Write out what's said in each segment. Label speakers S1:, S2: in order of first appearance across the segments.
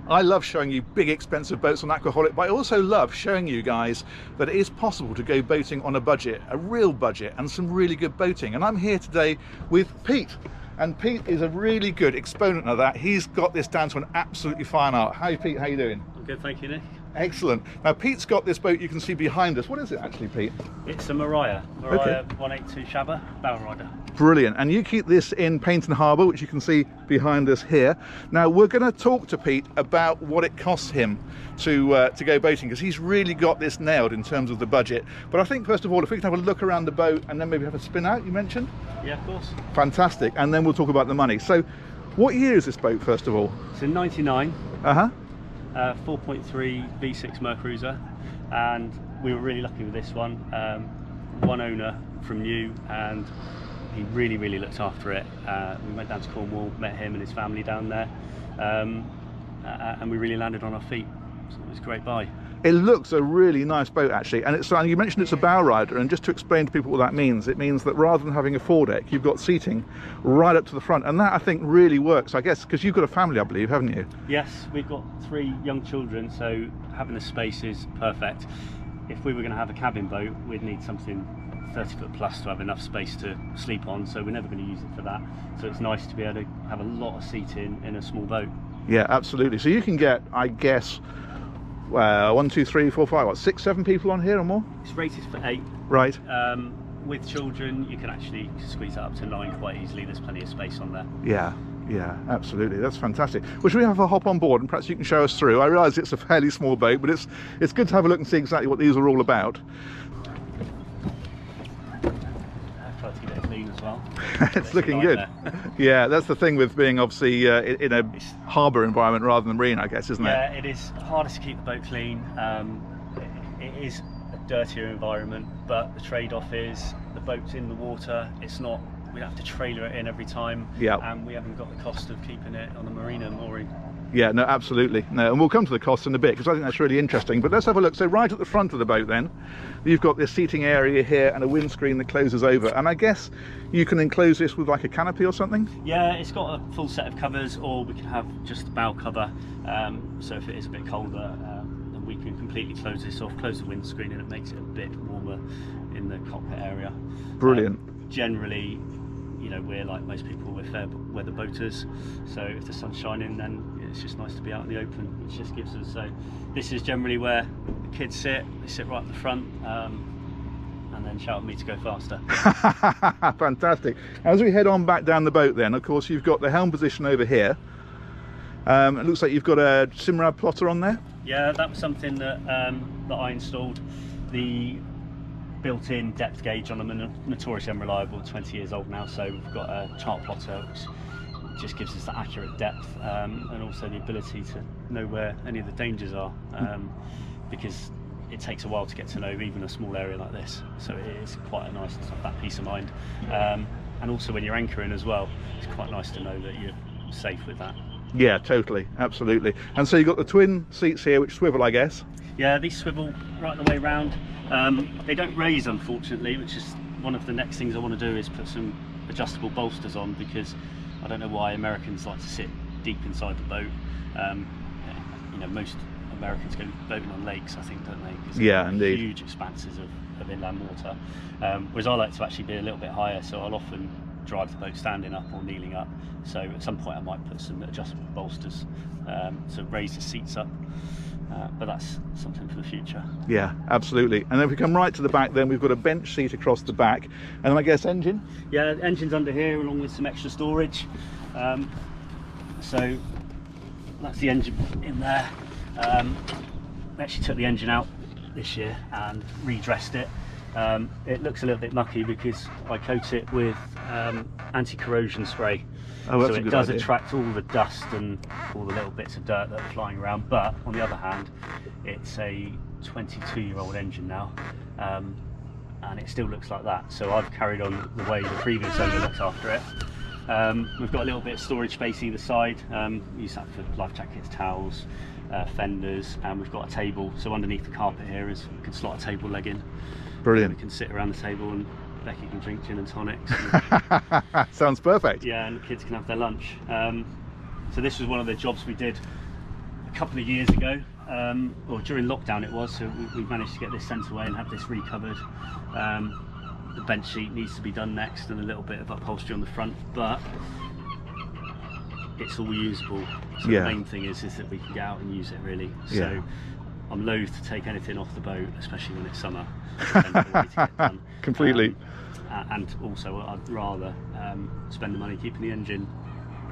S1: I love showing you big expensive boats on Aquaholic, but I also love showing you guys that it is possible to go boating on a budget, a real budget, and some really good boating. And I'm here today with Pete. And Pete is a really good exponent of that. He's got this down to an absolutely fine art. Hi Pete, how you doing?
S2: I'm good, thank you, Nick.
S1: Excellent. Now Pete's got this boat you can see behind us. What is it actually, Pete?
S2: It's a Mariah okay. 182 Shabba barrel rider.
S1: Brilliant. And you keep this in Paynton Harbour, which you can see behind us here. Now we're going to talk to Pete about what it costs him to go boating, because he's really got this nailed in terms of the budget. But I think first of all, if we can have a look around the boat and then maybe have a spin out, you mentioned?
S2: Yeah, of course.
S1: Fantastic. And then we'll talk about the money. So what year is this boat first of all?
S2: It's in 99. 4.3 V6 Mercruiser, and we were really lucky with this one. One owner from new, and he really looked after it. We went down to Cornwall, met him and his family down there, and we really landed on our feet. So it was a great buy.
S1: It looks a really nice boat actually, and you mentioned it's a bow rider, and just to explain to people what that means, it means that rather than having a foredeck, you've got seating right up to the front, and that I think really works, I guess, because you've got a family, I believe, haven't you?
S2: Yes, we've got 3 young children, so having the space is perfect. If we were going to have a cabin boat, we'd need something 30 foot plus to have enough space to sleep on, so we're never going to use it for that. So it's nice to be able to have a lot of seating in a small boat. Yeah,
S1: absolutely. So you can get, I guess, 1, 2, 3, 4, 5, what, 6, 7 people on here or more?
S2: It's rated for 8.
S1: Right.
S2: With children, you can actually squeeze it up to 9 quite easily. There's plenty of space on there.
S1: Yeah, absolutely. That's fantastic. Well, should we have a hop on board and perhaps you can show us through? I realise it's a fairly small boat, but it's good to have a look and see exactly what these are all about.
S2: I've tried to keep it clean as well.
S1: It's looking good. Yeah, that's the thing with being obviously in a harbour environment rather than marine, I guess, isn't it?
S2: Yeah, it is hardest to keep the boat clean. It is a dirtier environment, but the trade-off is the boat's in the water. It's not. We have to trailer it in every time, and we haven't got the cost of keeping it on a marina mooring.
S1: Yeah, no, absolutely. No, and we'll come to the costs in a bit, because I think that's really interesting. But let's have a look. So right at the front of the boat then, you've got this seating area here and a windscreen that closes over. And I guess you can enclose this with like a canopy or something?
S2: Yeah, it's got a full set of covers, or we can have just the bow cover. So if it is a bit colder, then we can completely close this off, close the windscreen, and it makes it a bit warmer in the cockpit area.
S1: Brilliant.
S2: Generally, you know, we're like most people, we're fair weather boaters, so if the sun's shining, then it's just nice to be out in the open. It just gives us, so this is generally where the kids sit. They sit right at the front, and then shout at me to go faster.
S1: Fantastic. As we head on back down the boat then, of course, you've got the helm position over here. It looks like you've got a Simrad plotter on there.
S2: Yeah, that was something that I installed. The built-in depth gauge on them, notoriously unreliable, 20 years old now, so we've got a chart plotter which just gives us the accurate depth, and also the ability to know where any of the dangers are, because it takes a while to get to know even a small area like this, so it is quite nice to have that peace of mind, and also when you're anchoring as well, it's quite nice to know that you're safe with that.
S1: Yeah, totally, absolutely. And so you've got the twin seats here which swivel, I guess.
S2: Yeah, these swivel right the way round. They don't raise, unfortunately, which is one of the next things I want to do, is put some adjustable bolsters on, because I don't know why Americans like to sit deep inside the boat. You know, most Americans go boating on lakes, I think, don't they?
S1: Yeah, indeed.
S2: Huge expanses of inland water. Whereas I like to actually be a little bit higher, so I'll often drive the boat standing up or kneeling up. So at some point I might put some adjustable bolsters to raise the seats up. But that's something for the future. Yeah, absolutely. And then if we come right to the back, then we've got a bench seat across the back, and then I guess engine? Yeah, the engine's under here along with some extra storage. So that's the engine in there. We actually took the engine out this year and redressed it. It looks a little bit mucky because I coat it with anti-corrosion spray. Oh, so it does attract all the dust and all the little bits of dirt that are flying around, but on the other hand, it's a 22-year-old engine now, and it still looks like that. So I've carried on the way the previous owner looked after it. We've got a little bit of storage space either side. Use that for life jackets, towels, fenders, and we've got a table. So underneath the carpet here is, we can slot a table leg in. Brilliant. We can sit around the table and Becky can drink gin and tonics. And sounds perfect. Yeah, and the kids can have their lunch. So this was one of the jobs we did a couple of years ago, or during lockdown it was, so we managed to get this sent away and have this recovered. The bench sheet needs to be done next and a little bit of upholstery on the front, but it's all usable. So the main thing is that we can get out and use it really. So I'm loath to take anything off the boat, especially when it's summer. To get done.
S1: Completely.
S2: And also I'd rather spend the money keeping the engine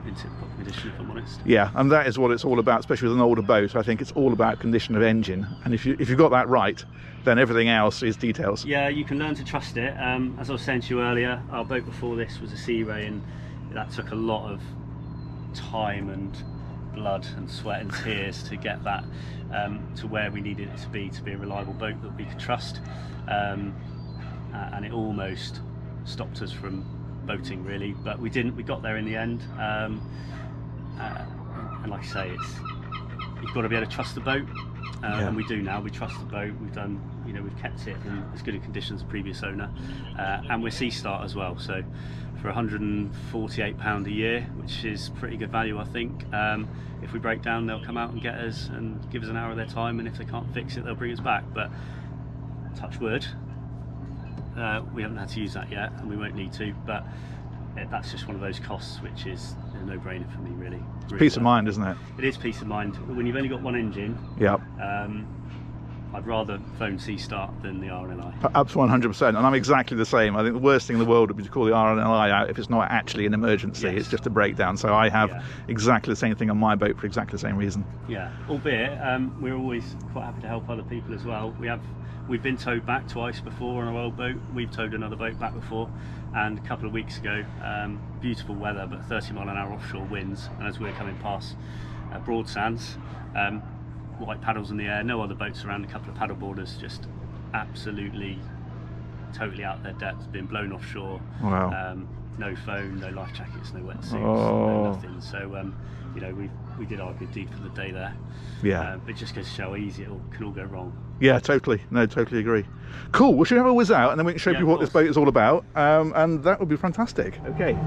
S2: in tip-top condition, if I'm honest.
S1: Yeah, and that is what it's all about, especially with an older boat. I think it's all about condition of engine, and if you've got that right, then everything else is details.
S2: Yeah, you can learn to trust it. As I was saying to you earlier, our boat before this was a Sea Ray, and that took a lot of time and blood and sweat and tears to get that to where we needed it to be a reliable boat that we could trust, and it almost stopped us from boating really, but we didn't. We got there in the end, and like I say, you've got to be able to trust the boat, and we do now. We trust the boat. We've done, we've kept it in as good a condition as the previous owner, and we're Sea Start as well. So for £148 a year, which is pretty good value, I think. If we break down, they'll come out and get us and give us an hour of their time, and if they can't fix it, they'll bring us back. But touch wood, we haven't had to use that yet, and we won't need to, but that's just one of those costs which is a no-brainer for me really.
S1: Peace of mind, isn't it?
S2: It is peace of mind. When you've only got one engine, I'd rather phone Sea Start than the RNLI.
S1: Up to 100%, and I'm exactly the same. I think the worst thing in the world would be to call the RNLI out if it's not actually an emergency. It's just a breakdown. So I have exactly the same thing on my boat for exactly the same reason. Yeah,
S2: albeit we're always quite happy to help other people as well. We've been towed back twice before on our old boat. We've towed another boat back before, and a couple of weeks ago, beautiful weather but 30-mile-an-hour offshore winds, and as we were coming past broad sands, white paddles in the air, no other boats around, a couple of paddle boarders just absolutely totally out their depth, being blown offshore.
S1: Wow.
S2: No phone, no life jackets, no wetsuits, no nothing. So we did our good deed for the day there.
S1: Yeah.
S2: But it just goes to show how easy it can all go wrong.
S1: Yeah, totally. No, totally agree. Cool. We should have a whiz out, and then we can show people what this boat is all about, and that would be fantastic. Okay.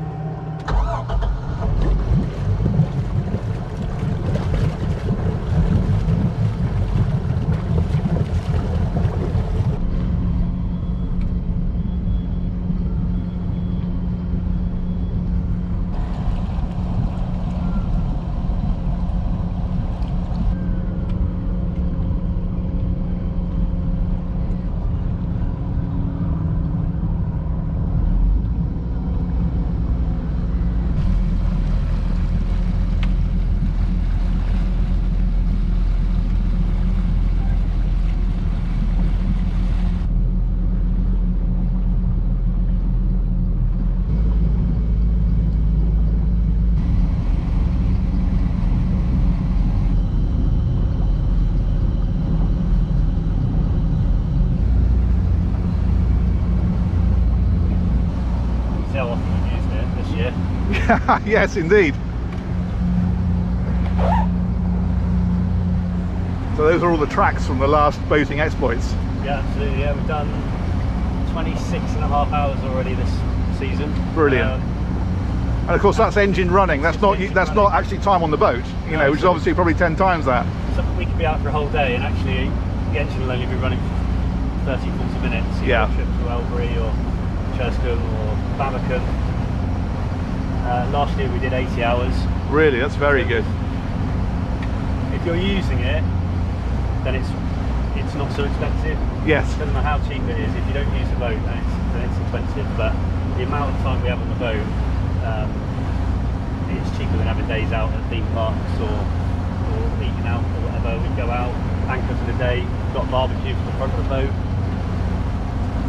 S1: Yes, indeed. So those are all the tracks from the last boating exploits.
S2: Yeah, absolutely. Yeah, we've done 26.5 hours already this season.
S1: Brilliant. And of course, that's engine running. That's not actually time on the boat. Which is obviously probably 10 times that.
S2: So we could be out for a whole day, and actually the engine will only be running for 30-40 minutes.
S1: Yeah.
S2: Trip to Elbury or Cherscombe or Bamberton. Last year we did 80 hours.
S1: Really, that's very good.
S2: If you're using it, then it's not so expensive.
S1: Yes.
S2: It doesn't matter how cheap it is. If you don't use the boat, then it's expensive. But the amount of time we have on the boat, it's cheaper than having days out at theme parks or eating out or whatever. We go out, anchor for the day, got barbecue for the front of the boat.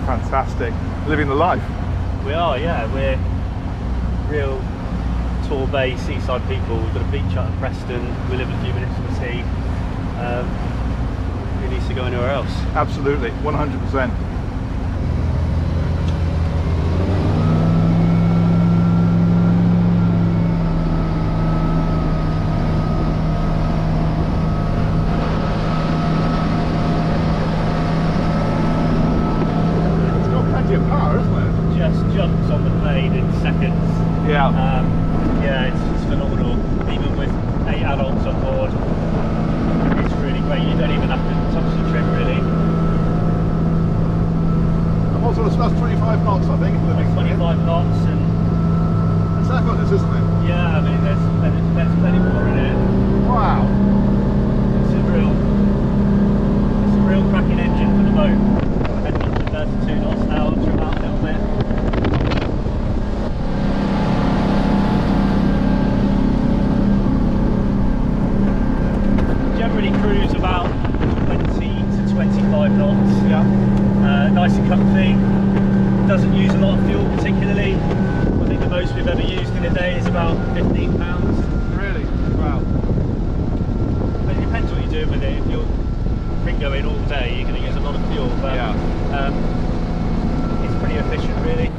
S1: Fantastic. Living the life.
S2: We are, yeah. We're real Torbay seaside people. We've got a beach out at Preston. We live a few minutes from the sea. Who needs to go anywhere else?
S1: Absolutely, 100%. It's got plenty of power, isn't it?
S2: Just jumps on the blade in seconds.
S1: Yeah.
S2: Yeah, it's phenomenal. Even with 8 adults on board,
S1: does 25 knots, I think.
S2: 25 knots, and
S1: It's effortless, isn't it?
S2: yeah, I mean there's plenty more in it.
S1: Wow.
S2: It's a real cracking engine for the boat. We're heading up to 32 knots now, trim out a little bit. Generally cruise about 20 to 25 knots.
S1: Yeah.
S2: Nice and comfy. Doesn't use a lot of fuel particularly. I think the most we've ever used in a day is about 15 pounds.
S1: Really? Wow.
S2: But it depends what you're doing with it. If you're going all day, you're going to use a lot of fuel. But
S1: Yeah.
S2: it's pretty efficient, really.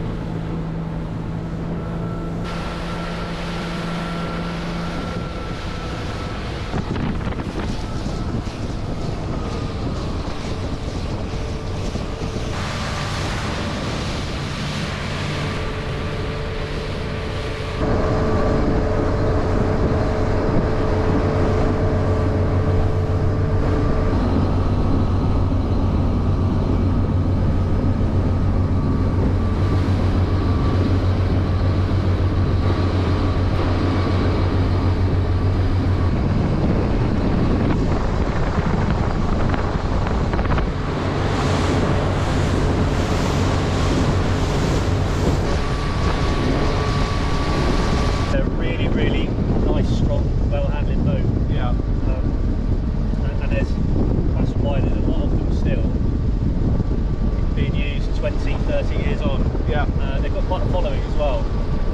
S2: They've got quite a following as well.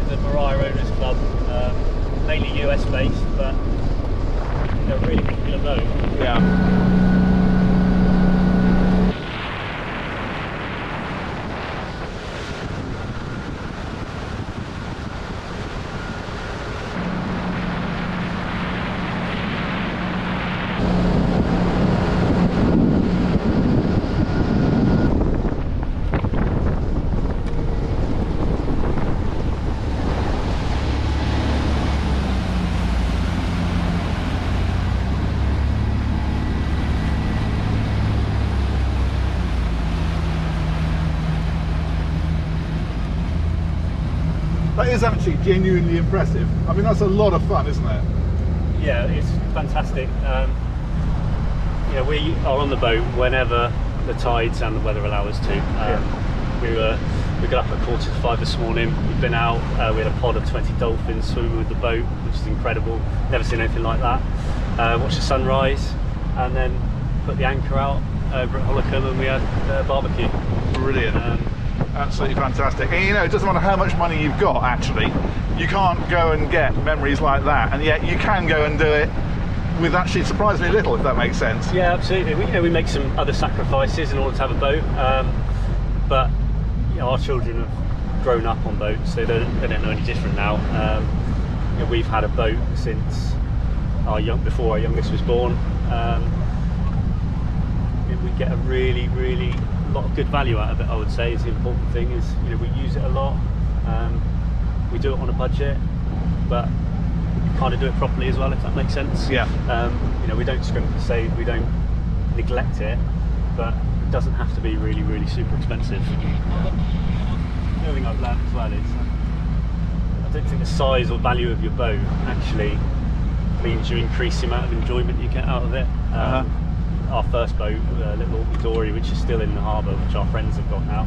S2: There's a Mariah owners club, mainly US based, but they're a really popular boat.
S1: Yeah. That is actually genuinely impressive. I mean, that's a lot of fun, isn't it?
S2: Yeah, it's fantastic. You know, we are on the boat whenever the tides and the weather allow us to. We got up at 4:45 this morning. We've been out. We had a pod of 20 dolphins swimming with the boat, which is incredible. Never seen anything like that. Watched the sunrise, and then put the anchor out over at Holcombe, and we had a barbecue.
S1: Brilliant. Absolutely fantastic. And you know, it doesn't matter how much money you've got, actually, you can't go and get memories like that, and yet you can go and do it with actually surprisingly little, if that makes sense.
S2: Yeah, absolutely. We make some other sacrifices in order to have a boat, but you know, our children have grown up on boats, so they don't know any different now. You know, we've had a boat since before our youngest was born. We get a really lot of good value out of it. I would say is the important thing. Is, you know, we use it a lot. We do it on a budget, but kind of do it properly as well, if that makes sense.
S1: Yeah.
S2: You know, we don't scrimp and save, we don't neglect it, but it doesn't have to be really super expensive. The other thing I've learned as well is I don't think the size or value of your boat actually means you increase the amount of enjoyment you get out of it. Our first boat, little Dory, which is still in the harbour, which our friends have got now.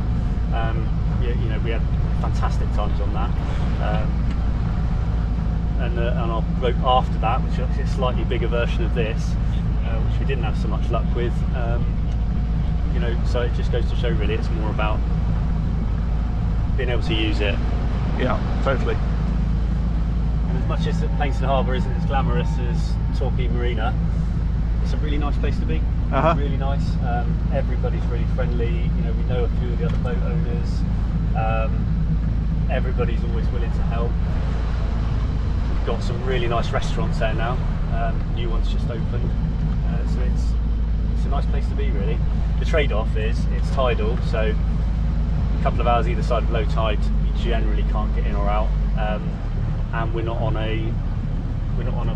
S2: You know, we had fantastic times on that. And our boat after that, which is actually a slightly bigger version of this, which we didn't have so much luck with. You know, so it just goes to show, really, it's more about being able to use it.
S1: Yeah, totally.
S2: And as much as Plainston Harbour isn't as glamorous as Torquay Marina, it's a really nice place to be. Really nice. Everybody's really friendly. You know, we know a few of the other boat owners. Everybody's always willing to help. We've got some really nice restaurants there now. New ones just opened, so it's a nice place to be, really. The trade-off is it's tidal, so a couple of hours either side of low tide, you generally can't get in or out, and we're not on a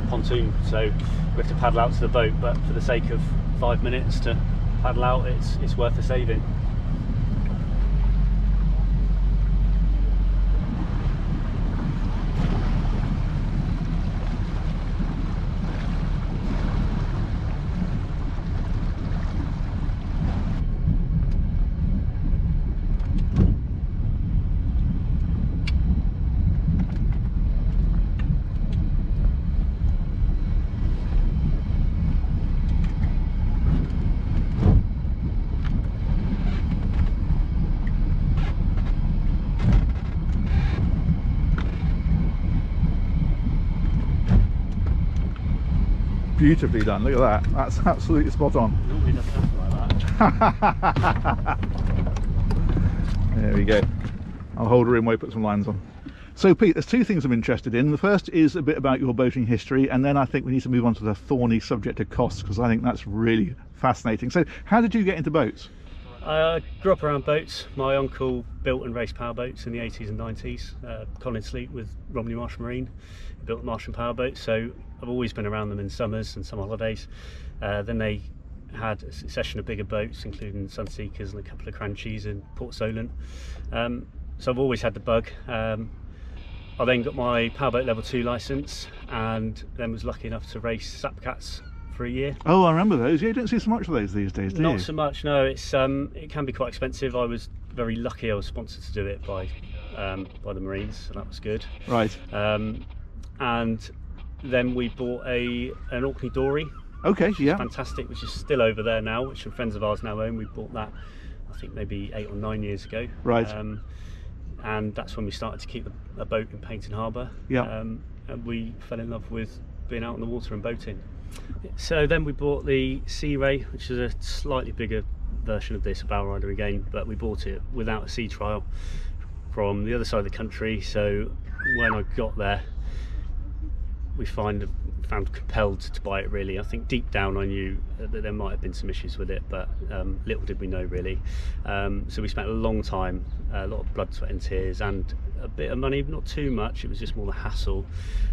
S2: pontoon, so we have to paddle out to the boat. But for the sake of 5 minutes to paddle out, it's worth the saving.
S1: beautifully done. Look at that. That's absolutely spot on.
S2: Normally doesn't happen like that.
S1: There we go. I'll hold her in while I put some lines on. So Pete, there's two things I'm interested in. The first is a bit about your boating history, and then I think we need to move on to the thorny subject of costs, because I think that's really fascinating. So how did you get into boats?
S2: I grew up around boats. My uncle built and raced powerboats in the 80s and 90s. Colin Sleet with Romney Marsh Marine. He built Martian powerboats, so I've always been around them in summers and summer holidays. Then they had a succession of bigger boats, including Sunseekers and a couple of Cranchies in Port Solent. So I've always had the bug. I then got my powerboat level 2 licence, and then was lucky enough to race Sapcats for a year.
S1: Oh, I remember those. Yeah, you don't see so much of those these days, do you?
S2: Not so much, no. It's it can be quite expensive. I was very lucky. I was sponsored to do it by the Marines, so that was good.
S1: Right.
S2: And then we bought an Orkney Dory.
S1: Okay, yeah.
S2: Fantastic, which is still over there now, which some friends of ours now own. We bought that, I think, maybe 8 or 9 years ago.
S1: Right.
S2: And that's when we started to keep a boat in Paignton Harbour.
S1: Yeah.
S2: And we fell in love with being out on the water and boating. So then we bought the Sea Ray, which is a slightly bigger version of this, a bow rider again, but we bought it without a sea trial from the other side of the country. So when I got there, we found compelled to buy it, really. I think deep down I knew that there might have been some issues with it, but little did we know, really. So we spent a long time, a lot of blood, sweat and tears, and a bit of money, not too much. It was just more the hassle.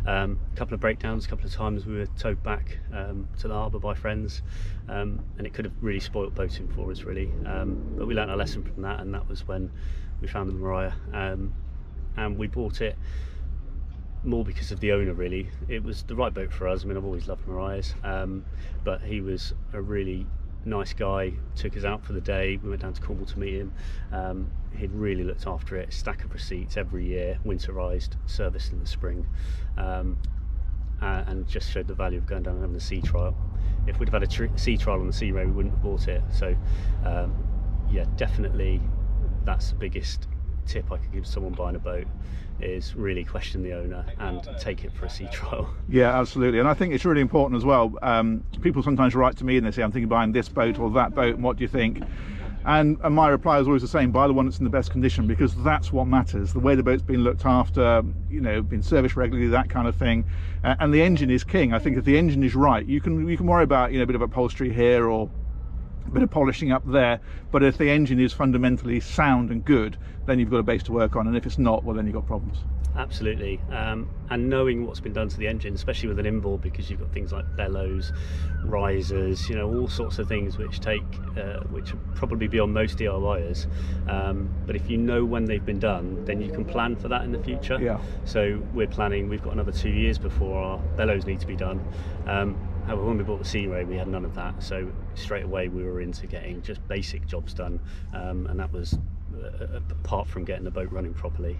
S2: A couple of breakdowns, a couple of times we were towed back to the harbour by friends, and it could have really spoilt boating for us, really. But we learnt our lesson from that, and that was when we found the Mariah, and we bought it more because of the owner, really. It was the right boat for us. I mean, I've always loved Mariahs, but he was a really nice guy, took us out for the day. We went down to Cornwall to meet him. He'd really looked after it, stack of receipts every year, winterized, serviced in the spring, and just showed the value of going down and having a sea trial. If we'd have had a sea trial on the Sea Ray, we wouldn't have bought it. So yeah, definitely that's the biggest tip I could give someone buying a boat, is really question the owner and take it for a sea trial.
S1: Yeah, absolutely. And I think it's really important as well. People sometimes write to me and they say, I'm thinking of buying this boat or that boat, and what do you think? And my reply is always the same: buy the one that's in the best condition, because that's what matters. The way the boat's been looked after, you know, been serviced regularly, that kind of thing. And the engine is king. I think if the engine is right, you can worry about, you know, a bit of upholstery here or a bit of polishing up there, but if the engine is fundamentally sound and good, then you've got a base to work on, and if it's not, well, then you've got problems.
S2: Absolutely. And knowing what's been done to the engine, especially with an inboard, because you've got things like bellows, risers, you know, all sorts of things which which are probably beyond most DIYers, but if you know when they've been done, then you can plan for that in the future.
S1: Yeah.
S2: So we've got another 2 years before our bellows need to be done. However, when we bought the Sea Ray, we had none of that, so straight away we were into getting just basic jobs done, and that was apart from getting the boat running properly.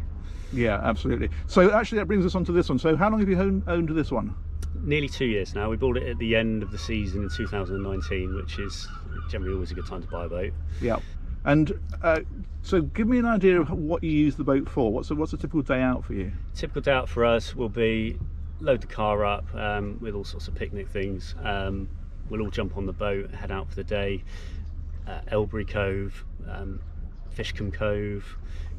S1: Yeah, absolutely. So actually that brings us on to this one. So how long have you owned this one?
S2: Nearly 2 years now. We bought it at the end of the season in 2019, which is generally always a good time to buy a boat. Yeah.
S1: And so give me an idea of what you use the boat for. What's a typical day out for you?
S2: Typical day out for us will be load the car up with all sorts of picnic things. We'll all jump on the boat, head out for the day. Elbury Cove, Fishcombe Cove.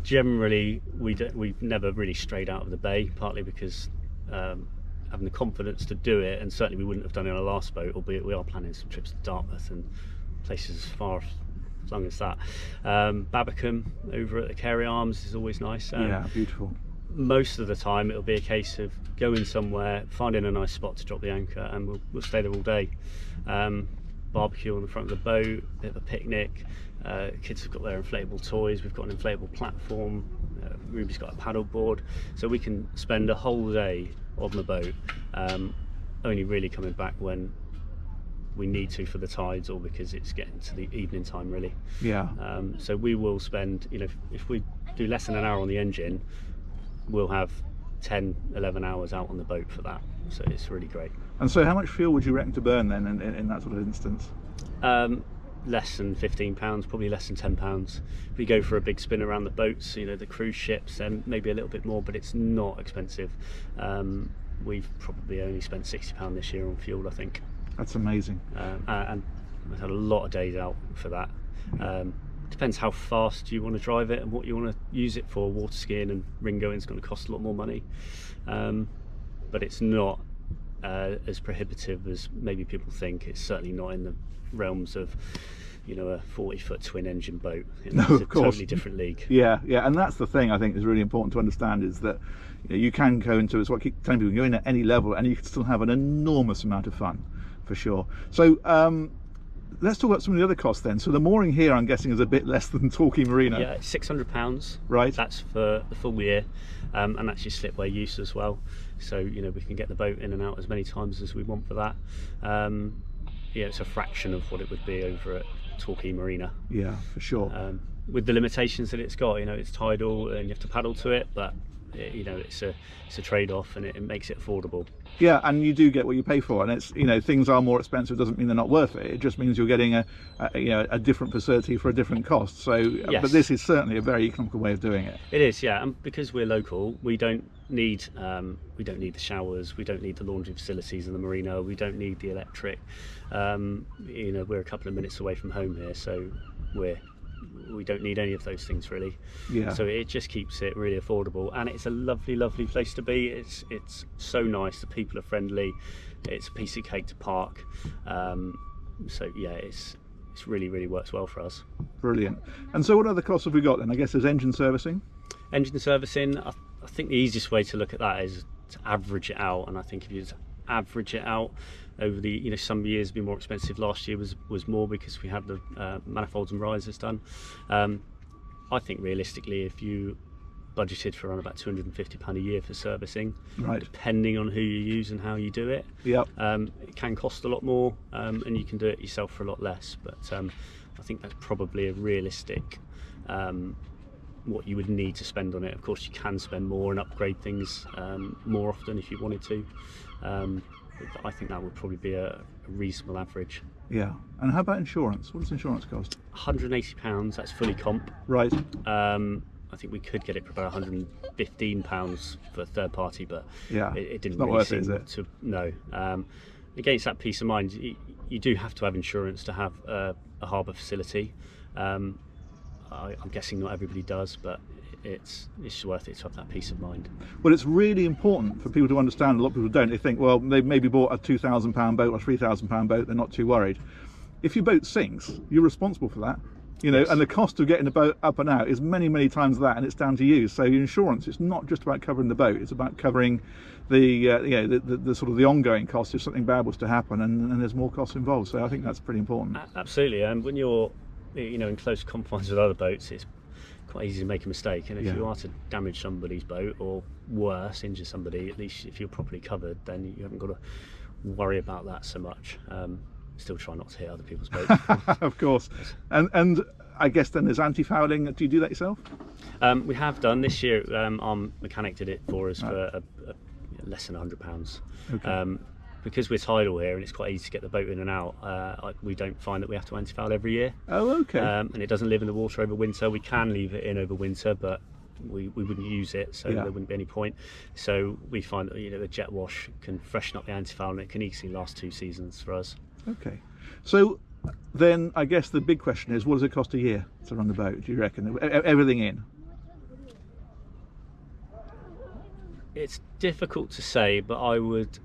S2: Generally, we've never really strayed out of the bay, partly because having the confidence to do it, and certainly we wouldn't have done it on our last boat, albeit we are planning some trips to Dartmouth and places as far flung as that. Babbacombe over at the Carey Arms is always nice.
S1: Yeah, beautiful.
S2: Most of the time it'll be a case of going somewhere, finding a nice spot to drop the anchor, and we'll stay there all day. Barbecue on the front of the boat, bit of a picnic. Kids have got their inflatable toys, we've got an inflatable platform, Ruby's got a paddle board, so we can spend a whole day on the boat, only really coming back when we need to for the tides or because it's getting to the evening time, really.
S1: Yeah.
S2: So we will spend, you know, if we do less than an hour on the engine, we'll have 10-11 hours out on the boat for that, so it's really great.
S1: And so how much fuel would you reckon to burn then in that sort of instance?
S2: Less than £15, probably less than £10. If we go for a big spin around the boats, you know, the cruise ships, then maybe a little bit more, but it's not expensive. We've probably only spent £60 this year on fuel, I think.
S1: That's amazing.
S2: And we've had a lot of days out for that. Depends how fast you want to drive it and what you want to use it for. Water skiing and ring going is going to cost a lot more money, but it's not as prohibitive as maybe people think. It's certainly not in the realms of, you know, a 40-foot twin engine boat.
S1: No,
S2: it's a
S1: of course.
S2: totally different league.
S1: Yeah, and that's the thing I think is really important to understand, is that, you know, you can go into, it's what I keep telling people, you go in at any level and you can still have an enormous amount of fun, for sure. So let's talk about some of the other costs then. So the mooring here, I'm guessing, is a bit less than Torquay Marina.
S2: Yeah, it's £600.
S1: Right.
S2: That's for the full year, and that's your slipway use as well. So, you know, we can get the boat in and out as many times as we want for that. Yeah, it's a fraction of what it would be over at Torquay Marina.
S1: Yeah, for sure.
S2: With the limitations that it's got, you know, it's tidal and you have to paddle to it, but you know, it's a trade-off, and it makes it affordable.
S1: Yeah, and you do get what you pay for, and it's, you know, things are more expensive doesn't mean they're not worth it. It just means you're getting a different facility for a different cost. So,
S2: yes.
S1: But this is certainly a very economical way of doing it.
S2: It is, yeah, and because we're local, we don't need the showers, we don't need the laundry facilities in the marina, we don't need the electric. You know, we're a couple of minutes away from home here, so we don't need any of those things really.
S1: Yeah.
S2: So it just keeps it really affordable, and it's a lovely, lovely place to be. It's so nice. The people are friendly. It's a piece of cake to park. So yeah, it's really, really works well for us.
S1: Brilliant. And so what other costs have we got then? I guess there's engine servicing.
S2: Engine servicing. I think the easiest way to look at that is to average it out, and I think if you just average it out over the, you know, some years have been more expensive. Last year was more because we had the manifolds and risers done. I think realistically, if you budgeted for around about £250 a year for servicing,
S1: right,
S2: depending on who you use and how you do it,
S1: yep,
S2: it can cost a lot more, and you can do it yourself for a lot less. But I think that's probably a realistic what you would need to spend on it. Of course, you can spend more and upgrade things more often if you wanted to. I think that would probably be a reasonable average.
S1: Yeah. And how about insurance? What does insurance cost?
S2: £180, that's fully comp.
S1: Right.
S2: I think we could get it for about £115 for a third party, but
S1: yeah,
S2: it didn't
S1: not
S2: really
S1: worth
S2: seem
S1: it, is it?
S2: to. No. Against that peace of mind, you do have to have insurance to have a harbour facility. I'm guessing not everybody does, but it's worth it to have that peace of mind.
S1: Well, it's really important for people to understand. A lot of people don't. They think, well, they've maybe bought a £2,000 boat or £3,000 boat, they're not too worried. If your boat sinks, you're responsible for that, you know. Yes. And the cost of getting the boat up and out is many, many times that, and it's down to you. So your insurance, it's not just about covering the boat, it's about covering the the sort of the ongoing cost if something bad was to happen, and there's more costs involved. So I think that's pretty important.
S2: Absolutely. And when you're, you know, in close confines with other boats, it's quite easy to make a mistake, and if you are to damage somebody's boat or worse, injure somebody, at least if you're properly covered, then you haven't got to worry about that so much. Still try not to hit other people's boats.
S1: Of course. And I guess then there's anti-fouling. Do you do that yourself?
S2: We have done this year. Our mechanic did it for us for less than £100.
S1: Okay.
S2: Because we're tidal here and it's quite easy to get the boat in and out, we don't find that we have to anti-foul every year.
S1: Oh, okay.
S2: And it doesn't live in the water over winter. We can leave it in over winter, but we wouldn't use it, so there wouldn't be any point. So we find that, you know, the jet wash can freshen up the anti-foul, and it can easily last 2 seasons for us.
S1: Okay. So then I guess the big question is, what does it cost a year to run the boat, do you reckon? Everything in?
S2: It's difficult to say, but I would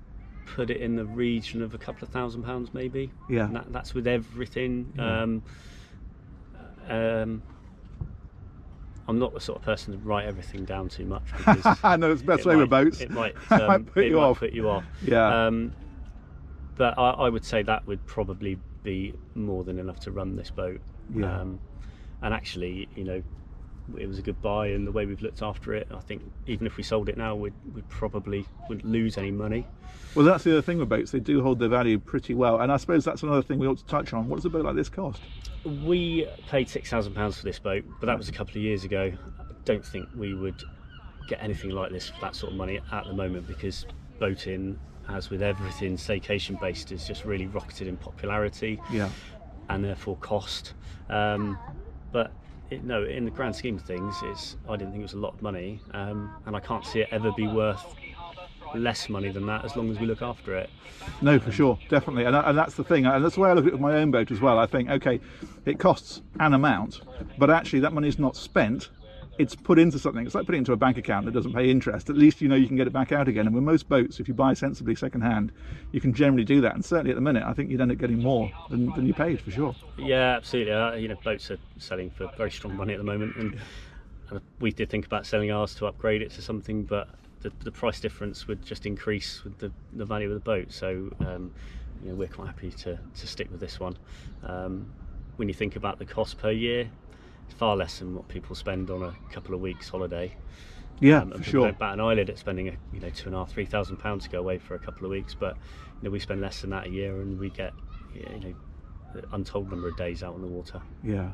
S2: put it in the region of a couple of £1,000 maybe.
S1: Yeah.
S2: And that's with everything.
S1: Yeah.
S2: I'm not the sort of person to write everything down too much, because
S1: I know it's the best way with boats.
S2: It might
S1: put you off. Yeah.
S2: But I would say that would probably be more than enough to run this boat.
S1: Yeah.
S2: And actually, you know, it was a good buy, and the way we've looked after it, I think even if we sold it now, we probably wouldn't lose any money.
S1: Well, that's the other thing with boats, they do hold their value pretty well, and I suppose that's another thing we ought to touch on. What does a boat like this cost?
S2: We paid £6,000 for this boat, but that was a couple of years ago. I don't think we would get anything like this for that sort of money at the moment, because boating, as with everything staycation based, is just really rocketed in popularity, and therefore cost. But no, in the grand scheme of things, I didn't think it was a lot of money, and I can't see it ever be worth less money than that as long as we look after it.
S1: No, for sure, definitely, and that's the thing, and that's the way I look at it with my own boat as well. I think, okay, it costs an amount, but actually that money is not spent. It's put into something. It's like putting it into a bank account that doesn't pay interest. At least you know you can get it back out again. And with most boats, if you buy sensibly second hand, you can generally do that. And certainly at the minute, I think you'd end up getting more than you paid, for sure.
S2: Yeah, absolutely. You know, boats are selling for very strong money at the moment, and we did think about selling ours to upgrade it to something, but the price difference would just increase with the value of the boat. So you know, we're quite happy to stick with this one. When you think about the cost per year, it's far less than what people spend on a couple of weeks holiday.
S1: Yeah,
S2: and
S1: for
S2: people
S1: sure.
S2: don't bat an eyelid at spending £2,500, £3,000 to go away for a couple of weeks, but you know, we spend less than that a year, and we get an untold number of days out on the water.
S1: Yeah,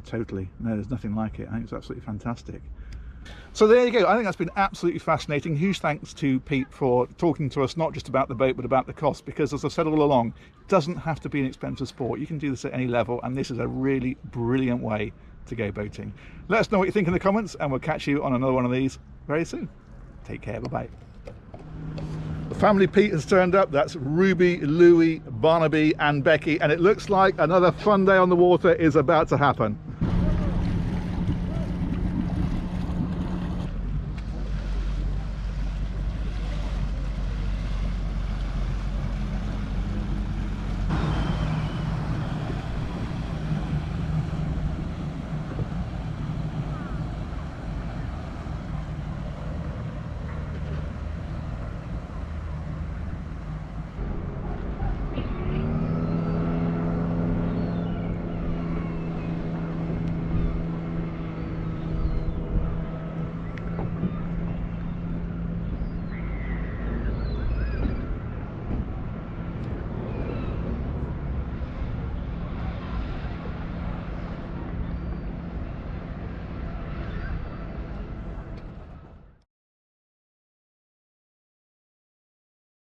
S1: totally. No, there's nothing like it. I think it's absolutely fantastic. So there you go. I think that's been absolutely fascinating. Huge thanks to Pete for talking to us not just about the boat but about the cost, because as I've said all along, it doesn't have to be an expensive sport. You can do this at any level, and this is a really brilliant way to go boating. Let us know what you think in the comments, and we'll catch you on another one of these very soon. Take care. Bye bye. The family Pete has turned up. That's Ruby, Louie, Barnaby and Becky, and it looks like another fun day on the water is about to happen.